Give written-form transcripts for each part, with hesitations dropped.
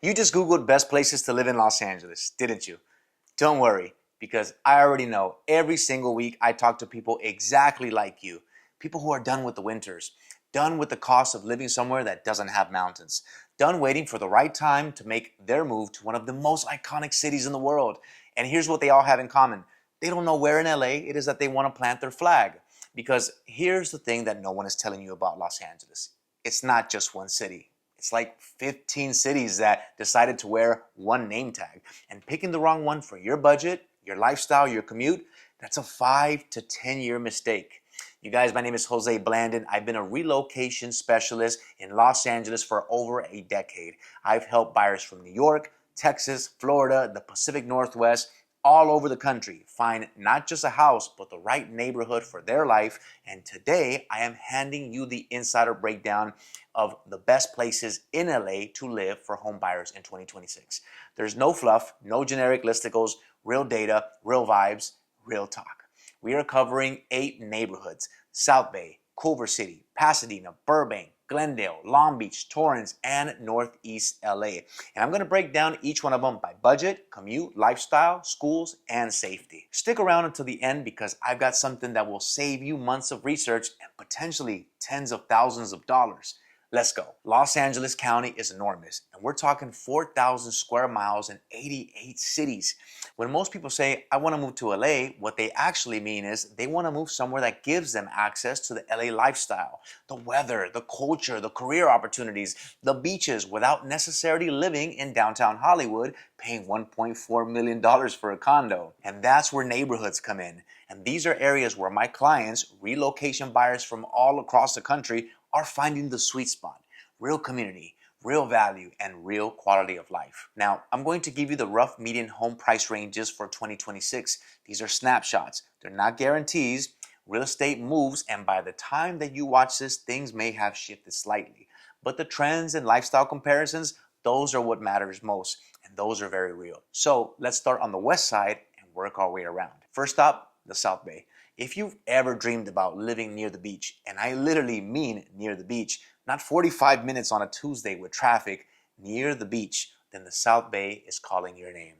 You just Googled best places to live in Los Angeles, didn't you? Don't worry, because I already know every single week I talk to people exactly like you. People who are done with the winters, done with the cost of living somewhere that doesn't have mountains, done waiting for the right time to make their move to one of the most iconic cities in the world. And here's what they all have in common. They don't know where in LA it is that they want to plant their flag. Because here's the thing that no one is telling you about Los Angeles. It's not just one city. It's like 15 cities that decided to wear one name tag. And picking the wrong one for your budget, your lifestyle, your commute, that's a 5 to 10 year mistake. You guys, my name is Jose Blandon. I've been a relocation specialist in Los Angeles for over a decade. I've helped buyers from New York, Texas, Florida, the Pacific Northwest, all over the country find not just a house, but the right neighborhood for their life. And today I am handing you the insider breakdown of the best places in LA to live for home buyers in 2026. There's no fluff, no generic listicles, real data, real vibes, real talk. We are covering 8 neighborhoods: South Bay, Culver City, Pasadena, Burbank, Glendale, Long Beach, Torrance, and Northeast LA. And I'm going to break down each one of them by budget, commute, lifestyle, schools, and safety. Stick around until the end because I've got something that will save you months of research and potentially tens of thousands of dollars. Let's go. Los Angeles County is enormous, and we're talking 4,000 square miles and 88 cities. When most people say, I want to move to LA, what they actually mean is they want to move somewhere that gives them access to the LA lifestyle, the weather, the culture, the career opportunities, the beaches, without necessarily living in downtown Hollywood, paying $1.4 million for a condo. And that's where neighborhoods come in. And these are areas where my clients, relocation buyers from all across the country, are finding the sweet spot: real community, real value, and real quality of life. Now, I'm going to give you the rough median home price ranges for 2026. These are snapshots. They're not guarantees. Real estate moves, and by the time that you watch this, things may have shifted slightly. But the trends and lifestyle comparisons, those are what matters most, and those are very real. So let's start on the west side and work our way around. First up, the South Bay. If you've ever dreamed about living near the beach, and I literally mean near the beach, not 45 minutes on a Tuesday with traffic, near the beach, then the South Bay is calling your name.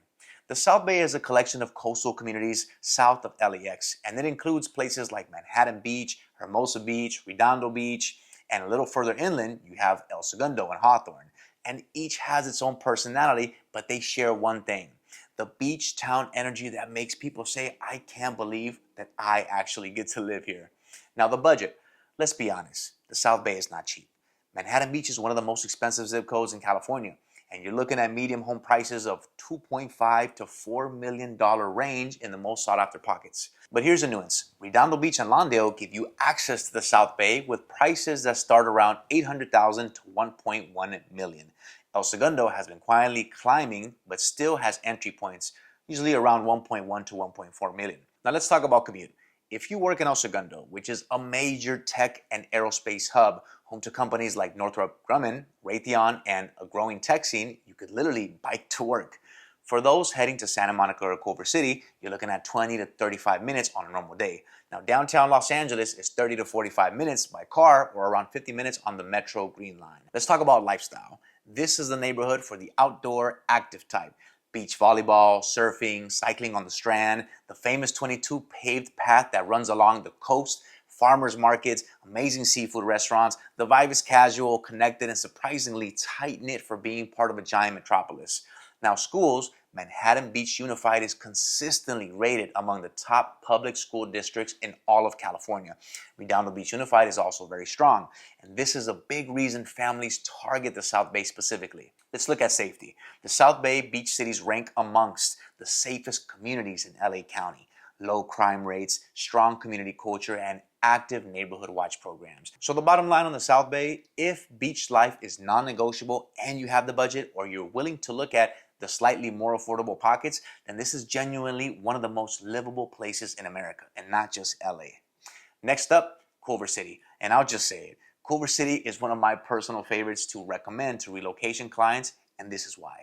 The South Bay is a collection of coastal communities south of LAX, and it includes places like Manhattan Beach, Hermosa Beach, Redondo Beach, and a little further inland, you have El Segundo and Hawthorne. And each has its own personality, but they share one thing: the beach town energy that makes people say, I can't believe that I actually get to live here. Now, the budget. Let's be honest, the South Bay is not cheap. Manhattan Beach is one of the most expensive zip codes in California, and you're looking at medium home prices of $2.5 to $4 million range in the most sought after pockets. But here's a nuance. Redondo Beach and Lawndale give you access to the South Bay with prices that start around $800,000 to $1.1 million. El Segundo has been quietly climbing, but still has entry points, usually around 1.1 to 1.4 million. Now let's talk about commute. If you work in El Segundo, which is a major tech and aerospace hub, home to companies like Northrop Grumman, Raytheon, and a growing tech scene, you could literally bike to work. For those heading to Santa Monica or Culver City, you're looking at 20 to 35 minutes on a normal day. Now, downtown Los Angeles is 30 to 45 minutes by car or around 50 minutes on the Metro Green Line. Let's talk about lifestyle. This is the neighborhood for the outdoor active type. Beach volleyball, surfing, cycling on the Strand, the famous 22 paved path that runs along the coast, farmers markets, amazing seafood restaurants. The vibe is casual, connected, and surprisingly tight-knit for being part of a giant metropolis. Now, schools, Manhattan Beach Unified is consistently rated among the top public school districts in all of California. Redondo Beach Unified is also very strong, and this is a big reason families target the South Bay specifically. Let's look at safety. The South Bay beach cities rank amongst the safest communities in LA County. Low crime rates, strong community culture, and active neighborhood watch programs. So the bottom line on the South Bay, if beach life is non-negotiable and you have the budget, or you're willing to look at the slightly more affordable pockets, then this is genuinely one of the most livable places in America, and not just LA. Next up, Culver City. And I'll just say it, Culver City is one of my personal favorites to recommend to relocation clients, and this is why.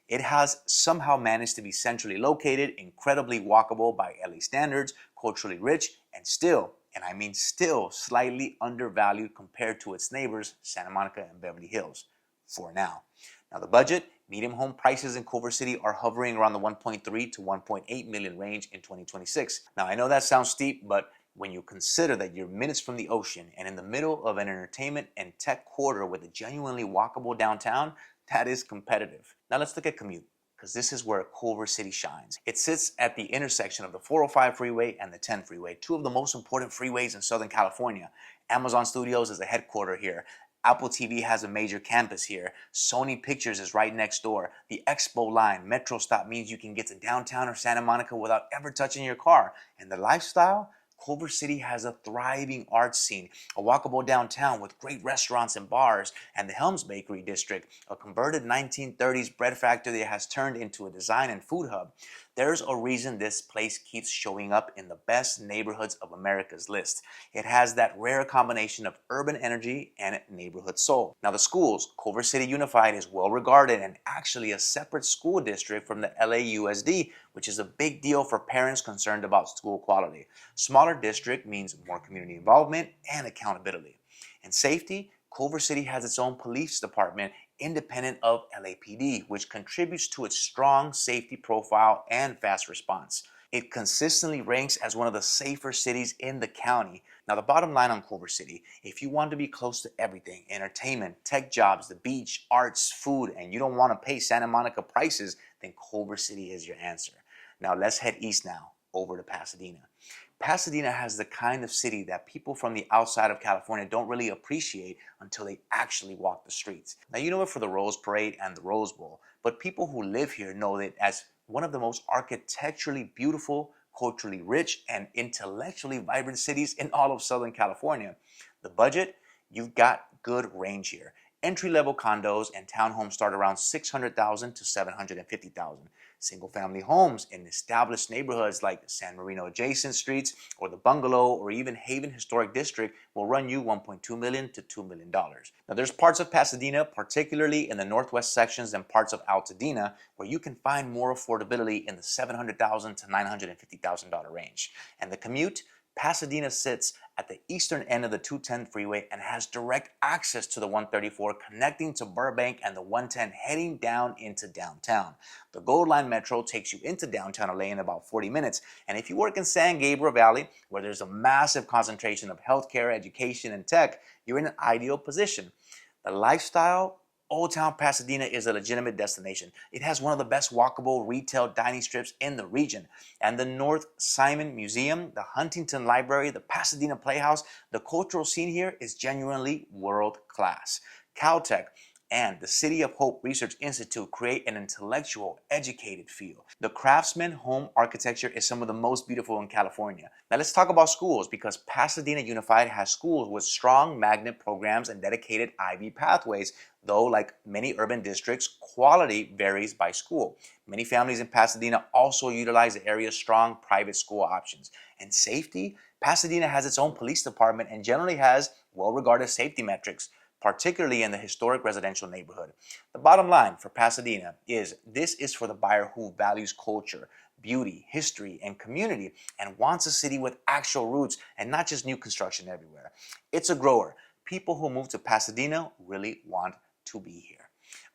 It has somehow managed to be centrally located, incredibly walkable by LA standards, culturally rich, and still, and I mean still, slightly undervalued compared to its neighbors, Santa Monica and Beverly Hills, for now. Now the budget, medium home prices in Culver City are hovering around the 1.3 to 1.8 million range in 2026. Now I know that sounds steep, but when you consider that you're minutes from the ocean and in the middle of an entertainment and tech quarter with a genuinely walkable downtown, that is competitive. Now let's look at commute, because this is where Culver City shines. It sits at the intersection of the 405 freeway and the 10 freeway, two of the most important freeways in Southern California. Amazon Studios is the headquarters here. Apple TV has a major campus here. Sony Pictures is right next door. The Expo line, Metro stop means you can get to downtown or Santa Monica without ever touching your car. And the lifestyle? Culver City has a thriving art scene, a walkable downtown with great restaurants and bars, and the Helms Bakery District, a converted 1930s bread factory that has turned into a design and food hub. There's a reason this place keeps showing up in the best neighborhoods of America's list. It has that rare combination of urban energy and neighborhood soul. Now the schools, Culver City Unified is well regarded and actually a separate school district from the LAUSD, which is a big deal for parents concerned about school quality. Smaller district means more community involvement and accountability. And safety, Culver City has its own police department independent of LAPD, which contributes to its strong safety profile and fast response. It consistently ranks as one of the safer cities in the county. Now, the bottom line on Culver City, if you want to be close to everything, entertainment, tech jobs, the beach, arts, food, and you don't want to pay Santa Monica prices, then Culver City is your answer. Now, let's head east now, over to Pasadena. Pasadena has the kind of city that people from the outside of California don't really appreciate until they actually walk the streets. Now, you know it for the Rose Parade and the Rose Bowl, but people who live here know it as one of the most architecturally beautiful, culturally rich, and intellectually vibrant cities in all of Southern California. The budget, you've got good range here. Entry-level condos and townhomes start around $600,000 to $750,000. Single-family homes in established neighborhoods like San Marino adjacent streets or the Bungalow or even Haven Historic District will run you $1.2 million to $2 million. Now there's parts of Pasadena, particularly in the northwest sections and parts of Altadena, where you can find more affordability in the $700,000 to $950,000 range. And the commute, Pasadena sits at the eastern end of the 210 freeway and has direct access to the 134 connecting to Burbank and the 110 heading down into downtown. The Gold Line Metro takes you into downtown LA in about 40 minutes. And if you work in San Gabriel Valley, where there's a massive concentration of healthcare, education, and tech, you're in an ideal position. The lifestyle, Old Town Pasadena is a legitimate destination. It has one of the best walkable retail dining strips in the region. And the North Simon Museum, the Huntington Library, the Pasadena Playhouse, the cultural scene here is genuinely world class. Caltech and the City of Hope Research Institute create an intellectual, educated feel. The Craftsman home architecture is some of the most beautiful in California. Now let's talk about schools, because Pasadena Unified has schools with strong magnet programs and dedicated Ivy pathways, though like many urban districts, quality varies by school. Many families in Pasadena also utilize the area's strong private school options. And safety, Pasadena has its own police department and generally has well-regarded safety metrics, particularly in the historic residential neighborhood. The bottom line for Pasadena is this is for the buyer who values culture, beauty, history, and community, and wants a city with actual roots and not just new construction everywhere. It's a grower. People who move to Pasadena really want to be here.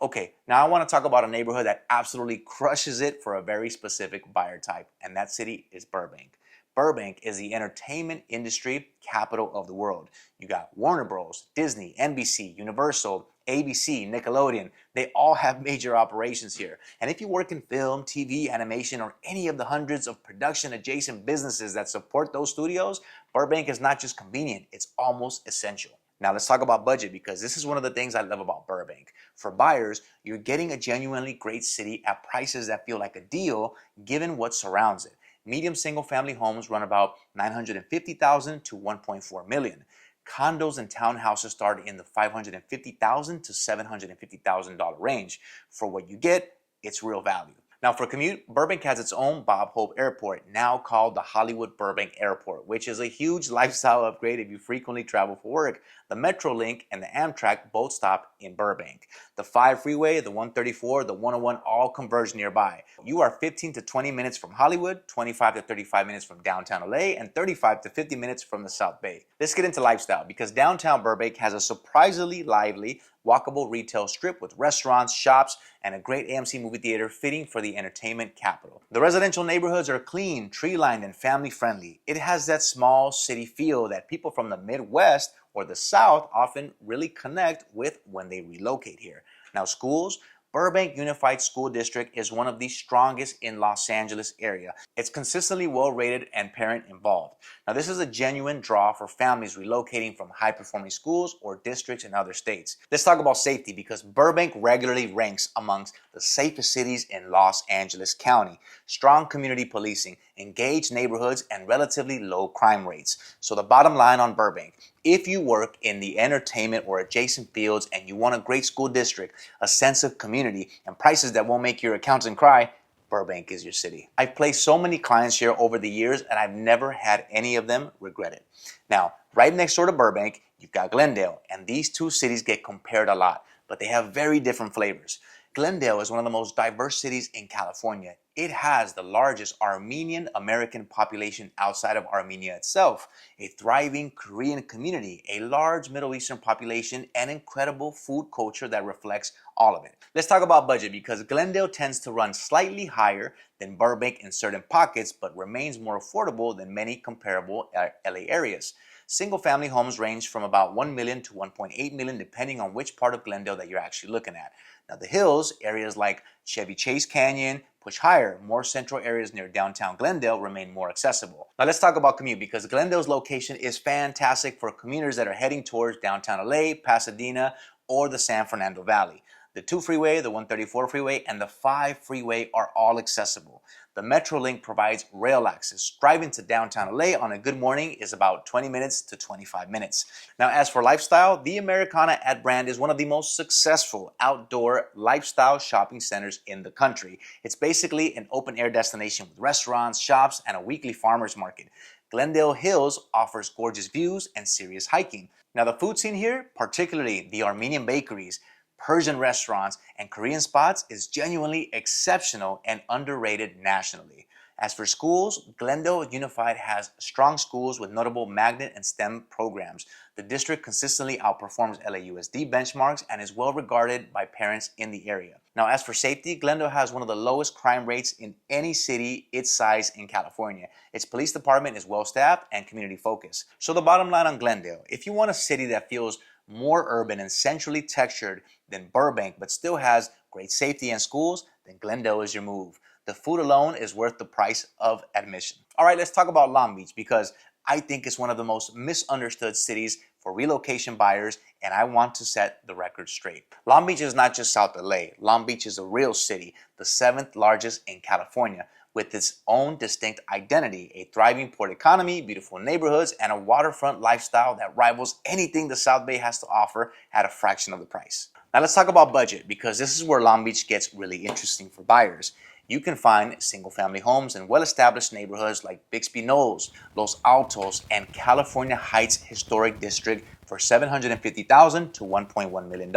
Okay, now I want to talk about a neighborhood that absolutely crushes it for a very specific buyer type, and that city is Burbank. Burbank is the entertainment industry capital of the world. You got Warner Bros., Disney, NBC, Universal, ABC, Nickelodeon. They all have major operations here. And if you work in film, TV, animation, or any of the hundreds of production adjacent businesses that support those studios, Burbank is not just convenient, it's almost essential. Now let's talk about budget, because this is one of the things I love about Burbank. For buyers, you're getting a genuinely great city at prices that feel like a deal given what surrounds it. Medium single-family homes run about $950,000 to $1.4 million. Condos and townhouses start in the $550,000 to $750,000 range. For what you get, it's real value. Now for commute, Burbank has its own Bob Hope Airport, now called the Hollywood Burbank Airport, which is a huge lifestyle upgrade if you frequently travel for work. The Metrolink and the Amtrak both stop in Burbank. The 5 freeway, the 134, the 101 all converge nearby. You are 15 to 20 minutes from Hollywood, 25 to 35 minutes from downtown LA, and 35 to 50 minutes from the South Bay. Let's get into lifestyle, because downtown Burbank has a surprisingly lively walkable retail strip with restaurants, shops, and a great AMC movie theater fitting for the entertainment capital. The residential neighborhoods are clean, tree-lined, and family-friendly. It has that small city feel that people from the Midwest or the South often really connect with when they relocate here. Now, schools. Burbank Unified School District is one of the strongest in Los Angeles area. It's consistently well rated and parent involved. Now, this is a genuine draw for families relocating from high-performing schools or districts in other states. Let's talk about safety because Burbank regularly ranks amongst the safest cities in Los Angeles County. Strong community policing, engaged neighborhoods, and relatively low crime rates. So the bottom line on Burbank, if you work in the entertainment or adjacent fields and you want a great school district, a sense of community, and prices that won't make your accountant cry, Burbank is your city. I've placed so many clients here over the years and I've never had any of them regret it. Now, right next door to Burbank, you've got Glendale, and these two cities get compared a lot, but they have very different flavors. Glendale is one of the most diverse cities in California. It has the largest Armenian American population outside of Armenia itself, a thriving Korean community, a large Middle Eastern population, and incredible food culture that reflects all of it. Let's talk about budget because Glendale tends to run slightly higher than Burbank in certain pockets, but remains more affordable than many comparable LA areas. Single-family homes range from about $1 million to $1.8 million depending on which part of Glendale that you're actually looking at. Now, the hills, areas like Chevy Chase Canyon, push higher. More central areas near downtown Glendale remain more accessible. Now, let's talk about commute because Glendale's location is fantastic for commuters that are heading towards downtown LA, Pasadena, or the San Fernando Valley. The 2 freeway, the 134 freeway, and the 5 freeway are all accessible. The Metrolink provides rail access. Driving to downtown LA on a good morning is about 20 minutes to 25 minutes. Now, as for lifestyle, the Americana at Brand is one of the most successful outdoor lifestyle shopping centers in the country. It's basically an open-air destination with restaurants, shops, and a weekly farmers market. Glendale Hills offers gorgeous views and serious hiking. Now, the food scene here, particularly the Armenian bakeries, Persian restaurants, and Korean spots is genuinely exceptional and underrated nationally. As for schools, Glendale Unified has strong schools with notable magnet and STEM programs. The district consistently outperforms LAUSD benchmarks and is well regarded by parents in the area. Now, as for safety, Glendale has one of the lowest crime rates in any city its size in California. Its police department is well staffed and community focused. So the bottom line on Glendale, if you want a city that feels more urban and centrally textured than Burbank, but still has great safety and schools, then Glendale is your move. The food alone is worth the price of admission. All right, let's talk about Long Beach because I think it's one of the most misunderstood cities for relocation buyers, and I want to set the record straight. Long Beach is not just South LA. Long Beach is a real city, the 7th largest in California, with its own distinct identity, a thriving port economy, beautiful neighborhoods, and a waterfront lifestyle that rivals anything the South Bay has to offer at a fraction of the price. Now let's talk about budget because this is where Long Beach gets really interesting for buyers. You can find single-family homes in well-established neighborhoods like Bixby Knolls, Los Altos, and California Heights Historic District for $750,000 to $1.1 million.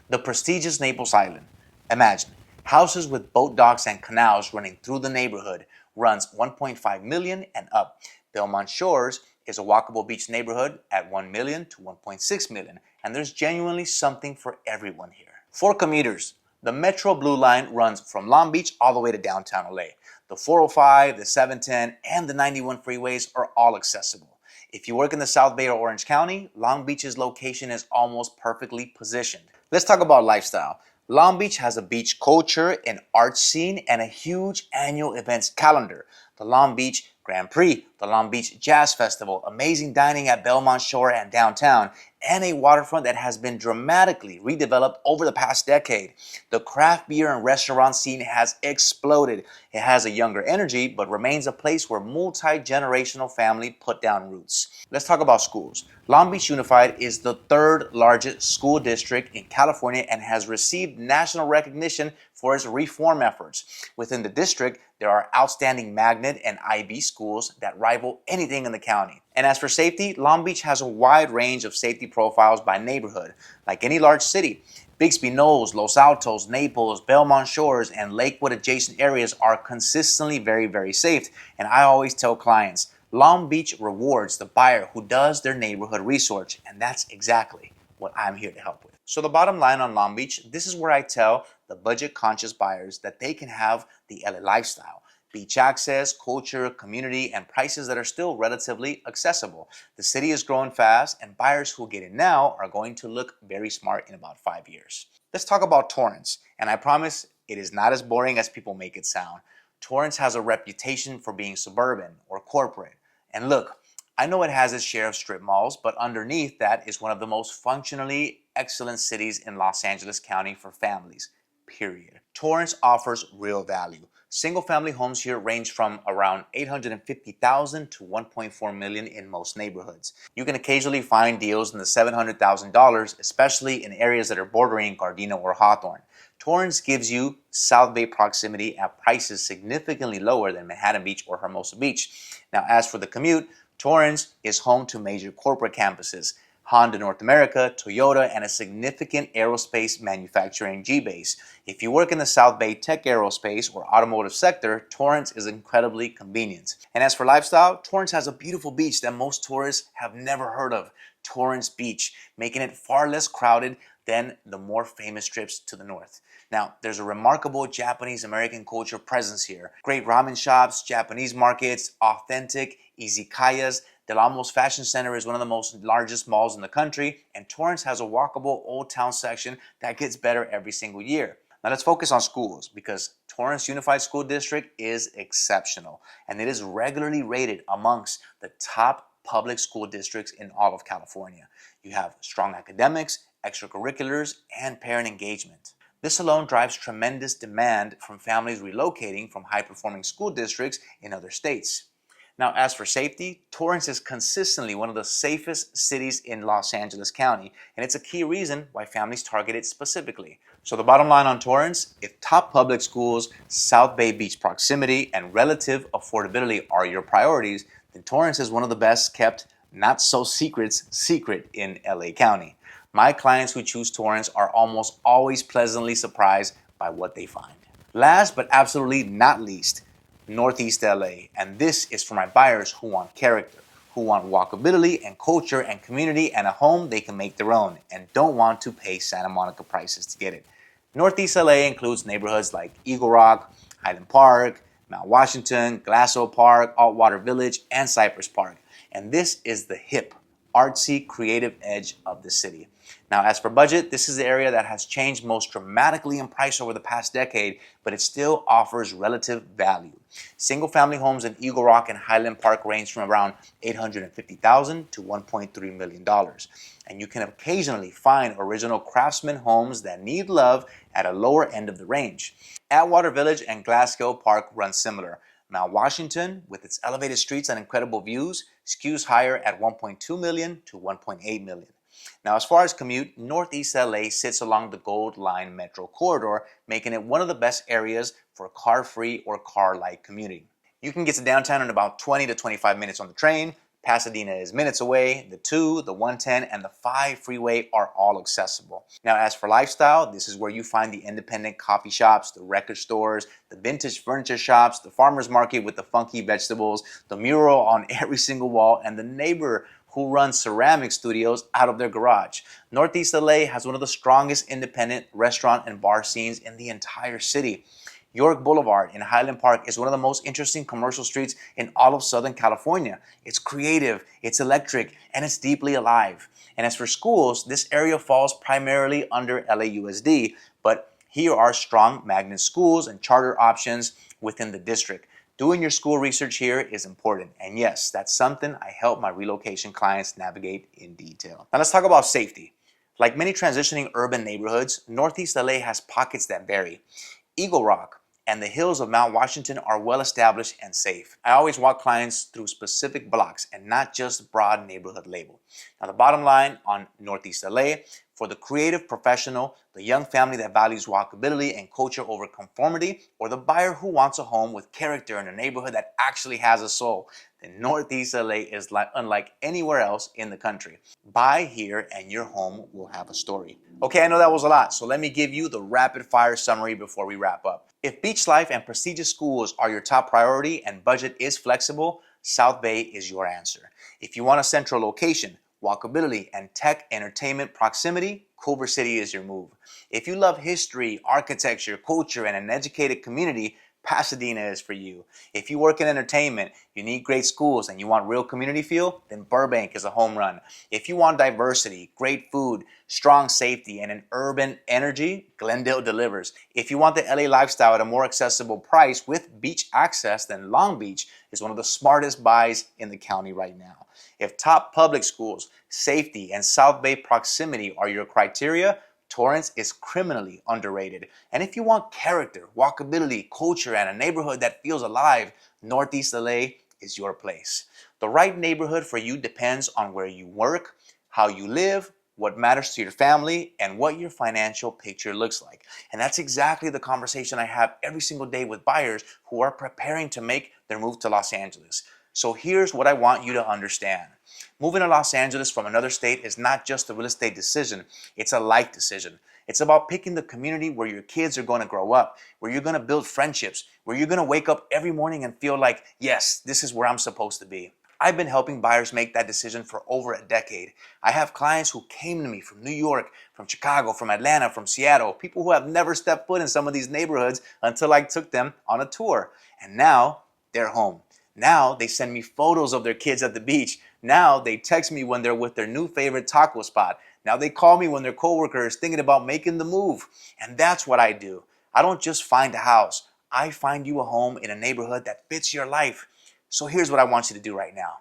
The prestigious Naples Island. Imagine. Houses with boat docks and canals running through the neighborhood runs $1.5 million and up. Belmont Shores is a walkable beach neighborhood at $1 million to $1.6 million, and there's genuinely something for everyone here. For commuters, the Metro Blue Line runs from Long Beach all the way to downtown LA. The 405, the 710, and the 91 freeways are all accessible. If you work in the South Bay or Orange County, Long Beach's location is almost perfectly positioned. Let's talk about lifestyle. Long Beach has a beach culture, an art scene, and a huge annual events calendar. The Long Beach Grand Prix, the Long Beach Jazz Festival, amazing dining at Belmont Shore and downtown, and a waterfront that has been dramatically redeveloped over the past decade. The craft beer and restaurant scene has exploded. It has a younger energy, but remains a place where multi-generational families put down roots. Let's talk about schools. Long Beach Unified is the 3rd largest school district in California and has received national recognition for its reform efforts. Within the district, there are outstanding magnet and IB schools that rival anything in the county. And as for safety, Long Beach has a wide range of safety profiles by neighborhood. Like any large city, Bixby Knolls, Los Altos, Naples, Belmont Shores, and Lakewood adjacent areas are consistently very, very safe. And I always tell clients, Long Beach rewards the buyer who does their neighborhood research, and that's exactly what I'm here to help with. So the bottom line on Long Beach, this is where I tell the budget-conscious buyers that they can have the LA lifestyle. Beach access, culture, community, and prices that are still relatively accessible. The city is growing fast, and buyers who get in now are going to look very smart in about 5 years. Let's talk about Torrance, and I promise it is not as boring as people make it sound. Torrance has a reputation for being suburban or corporate. And look, I know it has its share of strip malls, but underneath that is one of the most functionally excellent cities in Los Angeles County for families, period. Torrance offers real value. Single-family homes here range from around $850,000 to $1.4 million in most neighborhoods. You can occasionally find deals in the $700,000, especially in areas that are bordering Gardena or Hawthorne. Torrance gives you South Bay proximity at prices significantly lower than Manhattan Beach or Hermosa Beach. Now, as for the commute, Torrance is home to major corporate campuses, Honda North America, Toyota, and a significant aerospace manufacturing G-base. If you work in the South Bay tech aerospace or automotive sector, Torrance is incredibly convenient. And as for lifestyle, Torrance has a beautiful beach that most tourists have never heard of, Torrance Beach, making it far less crowded than the more famous trips to the north. Now, there's a remarkable Japanese-American culture presence here. Great ramen shops, Japanese markets, authentic izakayas. Del Amo's Fashion Center is one of the most largest malls in the country, and Torrance has a walkable Old Town section that gets better every single year. Now let's focus on schools, because Torrance Unified School District is exceptional, and it is regularly rated amongst the top public school districts in all of California. You have strong academics, extracurriculars, and parent engagement. This alone drives tremendous demand from families relocating from high-performing school districts in other states. Now, as for safety, Torrance is consistently one of the safest cities in Los Angeles County, and it's a key reason why families target it specifically. So the bottom line on Torrance, if top public schools, South Bay Beach proximity, and relative affordability are your priorities, then Torrance is one of the best kept, not so secret in LA County. My clients who choose Torrance are almost always pleasantly surprised by what they find. Last but absolutely not least, Northeast LA, and this is for my buyers who want character, who want walkability and culture and community and a home they can make their own and don't want to pay Santa Monica prices to get it. Northeast LA includes neighborhoods like Eagle Rock, Highland Park, Mount Washington, Glasso Park, Altwater Village, and Cypress Park. And this is the hip, artsy, creative edge of the city. Now, as for budget, this is the area that has changed most dramatically in price over the past decade, but it still offers relative value. Single-family homes in Eagle Rock and Highland Park range from around $850,000 to $1.3 million. And you can occasionally find original craftsman homes that need love at a lower end of the range. Atwater Village and Glassell Park run similar. Mount Washington, with its elevated streets and incredible views, skews higher at $1.2 million to $1.8 million. Now, as far as commute, Northeast LA sits along the Gold Line Metro Corridor, making it one of the best areas for car-free or car-light commuting. You can get to downtown in about 20 to 25 minutes on the train. Pasadena is minutes away. The 2, the 110, and the 5 freeway are all accessible. Now, as for lifestyle, this is where you find the independent coffee shops, the record stores, the vintage furniture shops, the farmer's market with the funky vegetables, the mural on every single wall, and the neighbor who runs ceramic studios out of their garage. Northeast LA has one of the strongest independent restaurant and bar scenes in the entire city. York Boulevard in Highland Park is one of the most interesting commercial streets in all of Southern California. It's creative, it's electric, and it's deeply alive. And as for schools, this area falls primarily under LAUSD, but here are strong magnet schools and charter options within the district. Doing your school research here is important, and yes, that's something I help my relocation clients navigate in detail. Now let's talk about safety. Like many transitioning urban neighborhoods, Northeast LA has pockets that vary. Eagle Rock and the hills of Mount Washington are well established and safe. I always walk clients through specific blocks and not just broad neighborhood label. Now the bottom line on Northeast LA, for the creative professional, the young family that values walkability and culture over conformity, or the buyer who wants a home with character in a neighborhood that actually has a soul, then Northeast LA is unlike anywhere else in the country. Buy here and your home will have a story. Okay, I know that was a lot, so let me give you the rapid fire summary before we wrap up. If beach life and prestigious schools are your top priority and budget is flexible, South Bay is your answer. If you want a central location, walkability, and tech entertainment proximity, Culver City is your move. If you love history, architecture, culture, and an educated community, Pasadena is for you. If you work in entertainment, you need great schools, and you want real community feel, then Burbank is a home run. If you want diversity, great food, strong safety, and an urban energy, Glendale delivers. If you want the LA lifestyle at a more accessible price with beach access, then Long Beach is one of the smartest buys in the county right now. If top public schools, safety, and South Bay proximity are your criteria, Torrance is criminally underrated. And if you want character, walkability, culture, and a neighborhood that feels alive, Northeast LA is your place. The right neighborhood for you depends on where you work, how you live, what matters to your family, and what your financial picture looks like. And that's exactly the conversation I have every single day with buyers who are preparing to make their move to Los Angeles. So here's what I want you to understand. Moving to Los Angeles from another state is not just a real estate decision, it's a life decision. It's about picking the community where your kids are going to grow up, where you're going to build friendships, where you're going to wake up every morning and feel like, yes, this is where I'm supposed to be. I've been helping buyers make that decision for over a decade. I have clients who came to me from New York, from Chicago, from Atlanta, from Seattle, people who have never stepped foot in some of these neighborhoods until I took them on a tour. And now they're home. Now they send me photos of their kids at the beach. Now they text me when they're with their new favorite taco spot. Now they call me when their coworker is thinking about making the move. And that's what I do. I don't just find a house. I find you a home in a neighborhood that fits your life. So here's what I want you to do right now.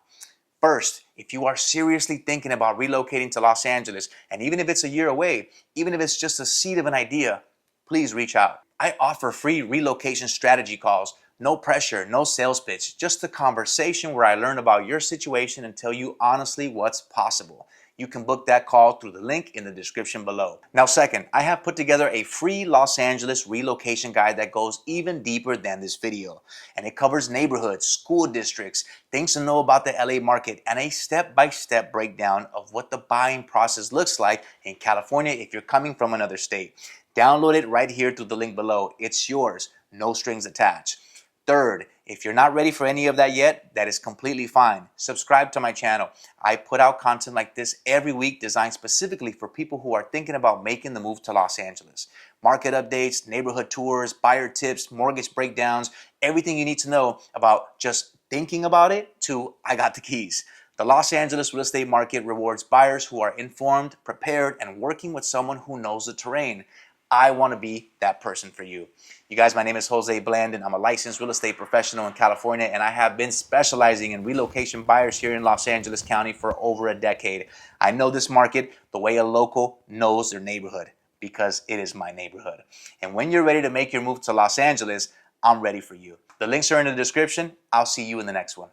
First, if you are seriously thinking about relocating to Los Angeles, and even if it's a year away, even if it's just a seed of an idea, please reach out. I offer free relocation strategy calls. No pressure, no sales pitch, just a conversation where I learn about your situation and tell you honestly what's possible. You can book that call through the link in the description below. Now, second, I have put together a free Los Angeles relocation guide that goes even deeper than this video. And it covers neighborhoods, school districts, things to know about the LA market, and a step-by-step breakdown of what the buying process looks like in California if you're coming from another state. Download it right here through the link below. It's yours, no strings attached. Third, if you're not ready for any of that yet, that is completely fine. Subscribe to my channel. I put out content like this every week designed specifically for people who are thinking about making the move to Los Angeles. Market updates, neighborhood tours, buyer tips, mortgage breakdowns, everything you need to know about just thinking about it to I got the keys. The Los Angeles real estate market rewards buyers who are informed, prepared, and working with someone who knows the terrain. I want to be that person for you. You guys, my name is Jose Blandon. I'm a licensed real estate professional in California, and I have been specializing in relocation buyers here in Los Angeles County for over a decade. I know this market the way a local knows their neighborhood because it is my neighborhood. And when you're ready to make your move to Los Angeles, I'm ready for you. The links are in the description. I'll see you in the next one.